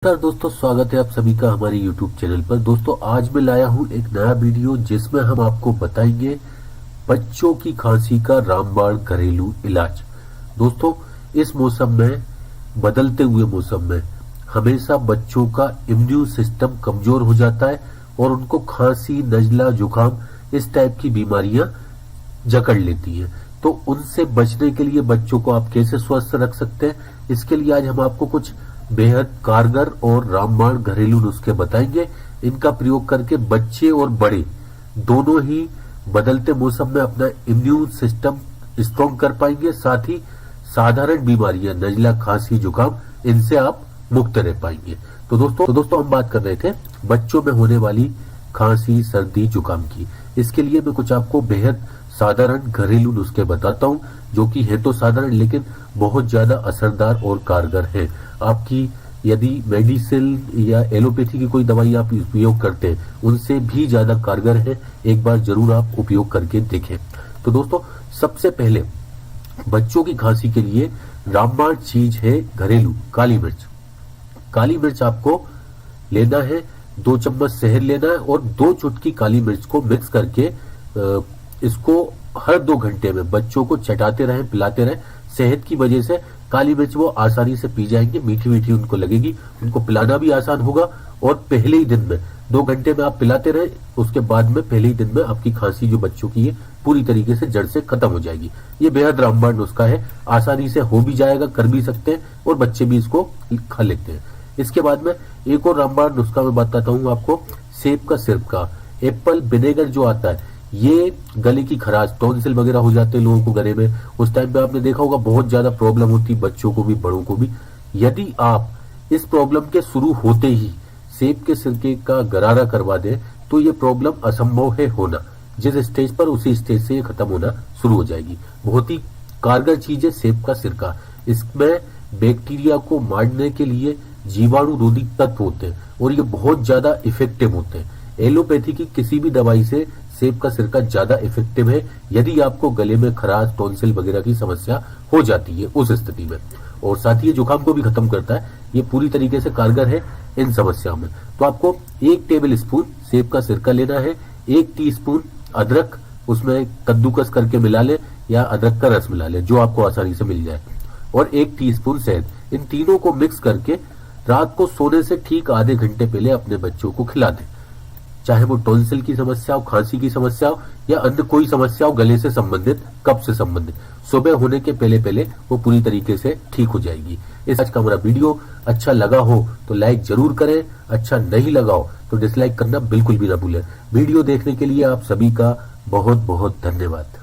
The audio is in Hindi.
नमस्कार दोस्तों, स्वागत है आप सभी का हमारे YouTube चैनल पर। दोस्तों आज मैं लाया हूं एक नया वीडियो जिसमें हम आपको बताएंगे बच्चों की खांसी का रामबाण घरेलू इलाज। दोस्तों इस मौसम में, बदलते हुए मौसम में हमेशा बच्चों का इम्यून सिस्टम कमजोर हो जाता है और उनको खांसी, नजला, जुकाम इस टाइप की बीमारियां जकड़ लेती हैं। तो उनसे बचने के लिए बच्चों को आप कैसे स्वस्थ रख सकते हैं, इसके लिए आज हम आपको कुछ बेहद कारगर और रामबाण घरेलू नुस्खे बताएंगे। इनका प्रयोग करके बच्चे और बड़े दोनों ही बदलते मौसम में अपना इम्यून सिस्टम स्ट्रॉन्ग कर पाएंगे। साथ ही साधारण बीमारियां, नजला, खांसी, जुकाम, इनसे आप मुक्त रह पाएंगे। तो दोस्तों हम बात कर रहे थे बच्चों में होने वाली खांसी, सर्दी, जुकाम की। इसके लिए मैं कुछ आपको बेहद साधारण घरेलू नुस्खे बताता हूं, जो कि है तो साधारण लेकिन बहुत ज्यादा असरदार और कारगर है। आपकी यदि मेडिसिन या एलोपैथी की कोई दवाई आप उपयोग करते हैं, उनसे भी ज्यादा कारगर है। एक बार जरूर आप उपयोग करके देखें। तो दोस्तों सबसे पहले बच्चों की खांसी के लिए रामबाण चीज है घरेलू काली मिर्च। काली मिर्च आपको लेना है, 2 चम्मच शहद लेना है और 2 चुटकी काली मिर्च को मिक्स करके इसको हर 2 घंटे में बच्चों को चटाते रहें, पिलाते रहें। शहद की वजह से काली मिर्च वो आसानी से पी जाएंगे, मीठी मीठी उनको लगेगी, उनको पिलाना भी आसान होगा। और पहले ही दिन में 2 घंटे में आप पिलाते रहे, उसके बाद में पहले ही दिन में आपकी खांसी जो बच्चों की है पूरी तरीके से जड़ से खत्म हो जाएगी। ये बेहद रामबाण नुस्खा है, आसानी से हो भी जाएगा, कर भी सकते हैं और बच्चे भी इसको खा लेते हैं। इसके बाद में एक और रामबाण नुस्खा मैं बताता हूँ आपको, सेब का सिरप का। एप्पल विनेगर जो आता है, ये गले की खराश, टॉन्सिल वगैरह हो जाते हैं लोगों को गले में, उस टाइम पे आपने देखा होगा बहुत ज्यादा प्रॉब्लम होती है, बच्चों को भी बड़ों को भी। यदि आप इस प्रॉब्लम के शुरू होते ही सेब के सिरके का गरारा करवा दें तो ये प्रॉब्लम असंभव है होना। जिस स्टेज पर, उसी स्टेज से ये खत्म होना शुरू हो जाएगी। बहुत ही कारगर चीज है सेब का सिरका। इसमें बैक्टीरिया को मारने के लिए जीवाणु रोधी तत्व होते हैं और ये बहुत ज्यादा इफेक्टिव होते हैं। एलोपैथी की किसी भी दवाई से सेब का सिरका ज्यादा इफेक्टिव है यदि आपको गले में खराश, टॉन्सिल वगैरह की समस्या हो जाती है उस स्थिति में। और साथ ही ये जुकाम को भी खत्म करता है, ये पूरी तरीके से कारगर है इन समस्याओं में। तो आपको 1 टेबल स्पून सेब का सिरका लेना है, 1 टीस्पून अदरक उसमें कद्दूकस करके मिला ले या अदरक का रस मिला ले, जो आपको आसानी से मिल जाए, और 1 टीस्पून शहद। इन तीनों को मिक्स करके रात को सोने से ठीक आधे घंटे पहले अपने बच्चों को खिला दें। चाहे वो टॉन्सिल की समस्या हो, खांसी की समस्या हो या अन्य कोई समस्या हो गले से संबंधित, कफ से संबंधित, सुबह होने के पहले पहले वो पूरी तरीके से ठीक हो जाएगी। इस आज का हमारा वीडियो अच्छा लगा हो तो लाइक जरूर करें, अच्छा नहीं लगा हो तो डिसलाइक करना बिल्कुल भी ना भूलें। वीडियो देखने के लिए आप सभी का बहुत बहुत धन्यवाद।